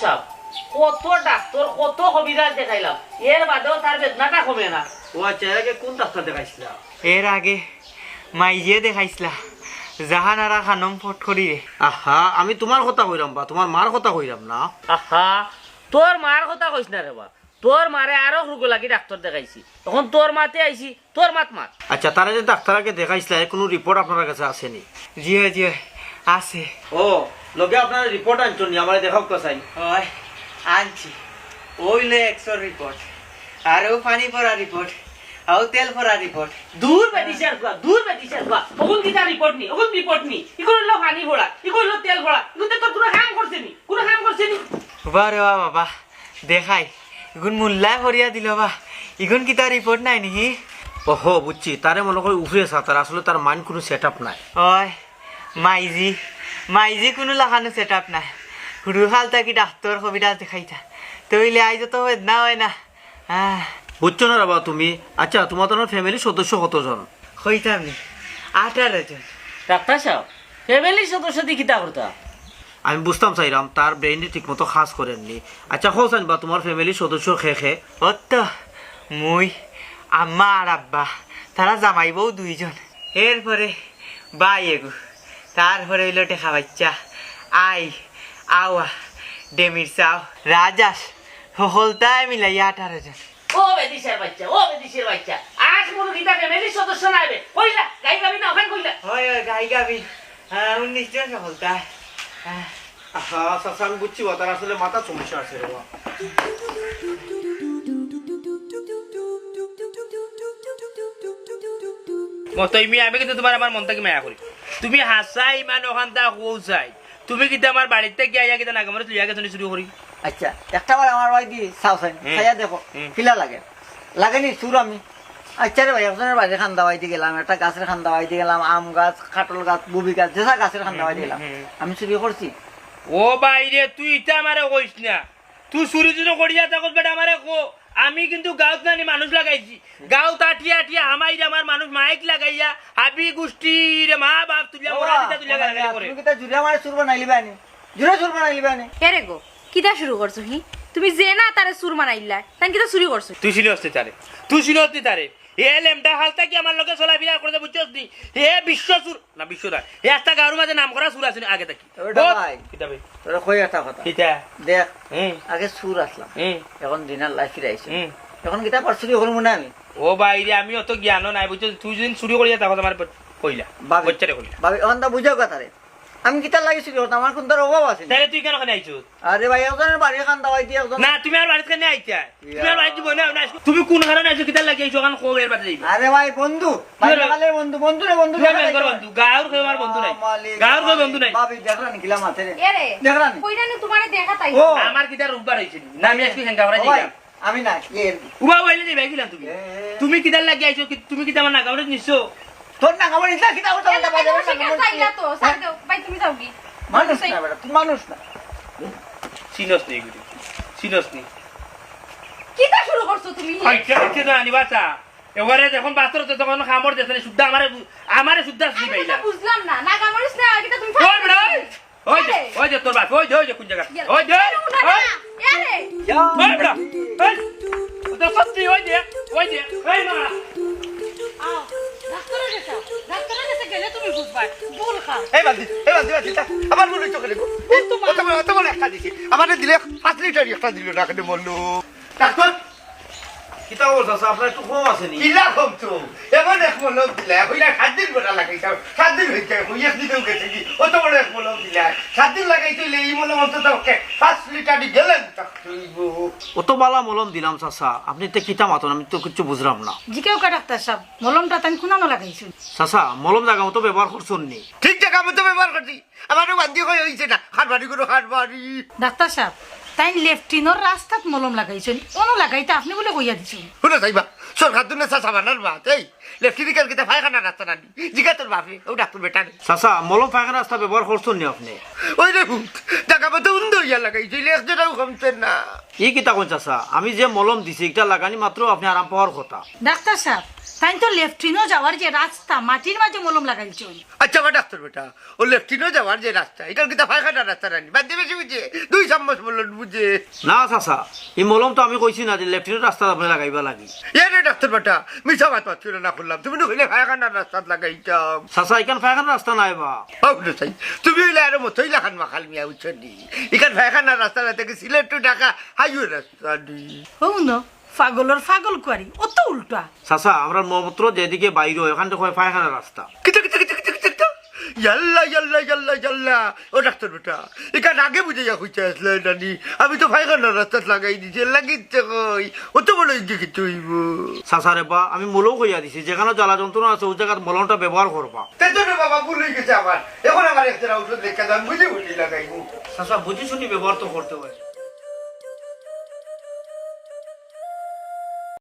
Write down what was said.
সাহেব কত ডাক্তার কত কবিরাজ দেখাইলাম এর বাদেও তার বেদনাটা কমে না। ও আচ্ছা, এর আগে কোন ডাক্তার দেখাইছিলা? এর আগে মাইজে দেখাইছিলা জাহানারা খানম ফট করি রে। আহা, আমি তোমার কথা কইরাম বা তোমার মার কথা কইরাম না। আহা তোর মার কথা কইস না রে বা, তোর মারে আরো রোগ লাগি ডাক্তার দেখাইছি, তখন তোর মাতে আইছি, তোর মাত মাত। আচ্ছা, তারা যে ডাক্তারকে দেখাইছিলা এর কোনো রিপোর্ট আপনার কাছে আসেনি? জি জি আছে। ও লগে আপনার রিপোর্ট আনছনি, আমারে দেখাও তো চাই। হয় আনছি, ওইলে এক্সর রিপোর্ট আর ও পানি পড়া রিপোর্ট আর তেল পড়া রিপোর্ট। দূর বেটিসার গা, দূর বেটিসার গা, ওগুন কিটা রিপোর্ট নি, ওগুন রিপোর্ট নি, ইগুলো হলো পানি ভরা, ইগুলো হলো তেল ভরা, ইগুলো তো কোনো কাম করছে নি, কোনো কাম করছে নি। বারে বাবা দেখাই ইগুন মুল্লায় ভরিয়া দিল বা, ইগুন কি তার রিপোর্ট নাই নি? ওহো বুঝছি, তারে মনে করি উফরে সাঁতার, আসলে তার মাইন্ড কোনো সেট আপ নাই। ওই মাইজি মাইজি কোনো লাগানো সেট আপ নাই, হুড়ু খালতা কি ডাক্তার কবিরাজ দেখাইতা তইলে আইজ তো না হয় না। বুঝছো না বাবা তুমি? আচ্ছা, তোমার তোমার ফ্যামিলির সদস্য কতজন? হইতাম নি 18 জন। ডাক্তার সাহেব ফ্যামিলির সদস্য দিয়ে কিতা করতা? আমি বুঝতাম চাইলাম তার ব্রেইনটি ঠিক মতো কাজ করেননি। আচ্ছা হোসেন বা তোমার ফ্যামিলির সদস্য খে খে? অত মুই আম্মা আর আব্বা তারা জামাই বউ 2 জন, এরপরে বাই এগু, তারপরে হইল টেকা বাচ্চা আই আওয়া ডেমির চাও রাজাস সকলটাই মিলাই 18 জন। ও বেটিসার বাচ্চা, ও বেটিসের বাচ্চা, আজ কোনো কিতা ফ্যামিলির সদস্য নাইবে, কইলা গাই গাবি না ওখান কইলা। হয় গাই গাবি 19 জন সকলটাই। আচ্ছা আচ্ছা, আমি বুঝছি বা তার আসলে মাথা সমস্যা আছে রে বাবা। আমি কিন্তু তোমার আমার মন থেকে মায়া করি, তুমি হাসাই ইমান ওখান তা কৌসাই, তুমি কিন্তু আমার বাড়িতে গিয়া কিন্তু নাগামরে তুলিয়া গেছো শুরু করি। আচ্ছা একটা বার আমার ভাই দি চাওছেন খাইয়া দেখো কিলা লাগে লাগেনি সুর আমি। আচ্ছা রে ভাই, একজনের বাড়িতে খান দাওয়াইতে গেলাম, একটা গাছের খান দাওয়াইতে গেলাম, আম গাছ, কাটল গাছ, বুবি গাছ, যেসা গাছের খান দাওয়াইতে গেলাম, আমি চুরি করছি? ও বাইরে তুই ইটা আমারে কইস না, তুই চুরি চুরি করিয়া থাকস বেটা আমারে কো। আমি কিন্তু গাঁত নানি মানুষ লাগাইছি, গাঁও আটিয়া আটিয়া আমাইরে আমার মানুষ মাইক লাগাইয়া হাবি গোষ্ঠীর মা বাপ তুলিয়া মোরা দিতা তুলিয়া গালাগালি করে। তুমি কিতা জুড়ে আমার সুর বানাই লিবানি, জুড়ে সুর বানাই লিবানি? এরে গো কিটা শুরু করছো হি? তুমি যে না তারে সুর মানাইলা তাই কিটা চুরি করছো? তুই ছিল হস্তে তারে, তুই ছিল হস্তে তারে, এ লেমটা হালতা কি আমার লগে চলা ফিরা করে বুঝছস নি? এ বিশ্ব সুর না বিশ্ব দা এ একটা গাঁর মাঝে নাম করা সুর আছে আগে থাকি। ওটা ভাই কিটা ভাই তোরা কই একটা কথা কিটা দেখ, হুম আগে সুর আসলাম, হুম এখন দিনার লাইফ ফিরে আইছে, হুম। এখন কিতা পর চুরি করবো না আমি? ও বাইরে আমি অত জ্ঞানও নাই বুঝছো, তুই যদি চুরি করিয়া থাকো আমার কইলা ভাবি বাচ্চারে কইলা ভাবি এখন তা বুঝাও কথা রে, আমি কিতা লাগি চুরি করতাম? আমার কোন তোর অভাব আছে? তাহলে তুই কেন ওখানে আইছো? আরে ভাই একজনের বাড়ি খান দাওয়াই দিয়ে একজন, না তুমি আর বাড়িতে কেন আইতা? তুমি আর বাড়িতে বনে না, তুমি কোন কারণে আইছো কিতা লাগি আইছো? কারণ কো এর বাড়িতে যাইবা। আরে ভাই বন্ধু, বাঙালির বন্ধু, বন্ধু রে বন্ধু, তুই আমার বন্ধু, গাঁর কই আমার বন্ধু নাই, গাঁর কই বন্ধু নাই। ভাবি দেখলা নি কিলা মাথে রে, এরে দেখলা নি? কইরা নি তোমারে দেখা তাই ও আমার কিতা রূপবার হইছে না আমি আজকে হেঙ্গা করা ও ভাই, যাইবা। আমি না এর উবা বইলে যাইবা কিলাম তুমি? তুমি কিতা লাগি আইছো? তুমি কিতা আমার নাগামরে নিছো? তোর না খবর ইতা কিতা করতে এলা ভাই শিকার চাইলা তো সার দাও ভাই তুমি যাও কি? মানুষ না বেটা, তুই মানুষ না। চিনস নেই গুলি, চিনস নেই। কিটা শুরু করছো তুমি? হইছে হইছে তো আনি বাসা এবারে যখন বাস্তর তো তখন খামর দেছ না শুদ্ধ আমারে আমারে শুদ্ধ আসি আমি পাইলা। তো বুঝলাম না না গামরিস না কিটা তুমি ওই বড় ওই যে তোর বাপ ওই যে কোন জায়গা ওই যে ওই এরে ওই বড় ওই তো সত্যি ওই যে ওই মা আও ডাক্তারের কাছে গেলে তুমি বুঝবা বল খা এই বাদি আমার মনে চোখে দেখো, অত বড় একটা দিছি, আমারে দিলে 5 লিটার একটা দিল না, কেন বললো ডাক্তার কিতা বলছ? আপনার একটু কম আছে নি? কিলা কম তো এমন এক মলম দিলা, হইলা 7 দিন বড় লাগাইছাও, 7 দিন হইছে, হইয়া দিতেও গেছে কি অত বড় এক মলম দিলা, 7 দিন লাগাইছিলে এই মলম অন্তত 5 লিটার দি গেলেন তাক তুইবো। অত বালা মলম দিলাম চাচা, আপনি তো কিতা মাতন, আমি তো কিছু বুঝলাম না। জিকেও কা ডাক্তার সাহেব মলমটা তাই খুনানো লাগাইছো? চাচা মলম জায়গা মতো ব্যবহার করছেন নি? ঠিক জায়গা মতো ব্যবহার করছি, আমারও বান্দি হয়েছে না, হাটবাড়ি করে হাটবাড়ি। ডাক্তার সাহেব তাই লেফটিনোর রাস্তাত মলম লাগাইছেন, অন লাগাইতে আপনি বলে কইয়া দিছেন? শুনে যাইবা সরকার দুনে চাষা বানার বাত, এই লেফটিনিক্যাল কিতা ফায়খানা রাস্তা নানি জিগা তোর বাপে ও ডাক্তার বেটা রে। চাচা মলম পায়খানা রাস্তা ব্যবহার করছেন নি আপনি? ওই রে ভূত জায়গা মতো উন্দ হইয়া লাগাইছে, লেখ যেটাও কমছেন না। ই কিতা কোন চাচা, আমি যে মলম দিছি এটা লাগানি মাত্র আপনি আরাম পাওয়ার কথা। ডাক্তার সাহেব তাই তো লেফটিনও যাওয়ার যে রাস্তা মাটির মাঝে মলম লাগাইছেন। আচ্ছা বা ডাক্তার বেটা ও লেফটিনও যাওয়ার যে রাস্তা এখান কিন্তু পায়খানার রাস্তা রানি বাদ দিয়ে বেশি বুঝে 2 চামচ বললেন বুঝে না চাচা এই মলম তো আমি কইছি না যে লেফটিনের রাস্তা আপনি লাগাইবা লাগি। রে ডাক্তার বেটা মিছা বাত পাচ্ছিল না করলাম তুমি নইলে পায়খানার রাস্তা লাগাইতাম চাচা এখান ফায়খানার রাস্তা নাই বা। না চাই তুমি হইলে আর মতোই লাখান মাখাল মিয়া উচ্ছেন নি এখান পায়খানার রাস্তা না থেকে সিলেট টু ঢাকা হাইওয়ে রাস্তা নি। হৌন পাগলর পাগল কুয়ারি অত উল্টা। চাচা আমরা মমত্র যেদিকে বাইরে হয় ওখান থেকে হয় পায়খানার রাস্তা। কিতা কিতা কিতা কিতা কিতা ইয়াল্লা ইয়াল্লা ইয়াল্লা ইয়াল্লা ও ডাক্তার বেটা এখান আগে বুঝে যা হইতে আসলে নানি আমি তো পায়খানার রাস্তা লাগাই দিছি লাগিচ্ছে কই অত বড় ইঞ্জে কিছু হইব। চাচা রে বা আমি মলও কইয়া দিছি যেখানে জ্বালা যন্ত্রণা আছে ওই জায়গায় মলমটা ব্যবহার করবা। তেজনে বাবা ভুল হয়ে গেছে আমার এখন আমার একটা ঔষধ লেখা দাম বুঝে বুঝে লাগাইবো। চাচা বুঝি শুনি ব্যবহার তো করতে হয়।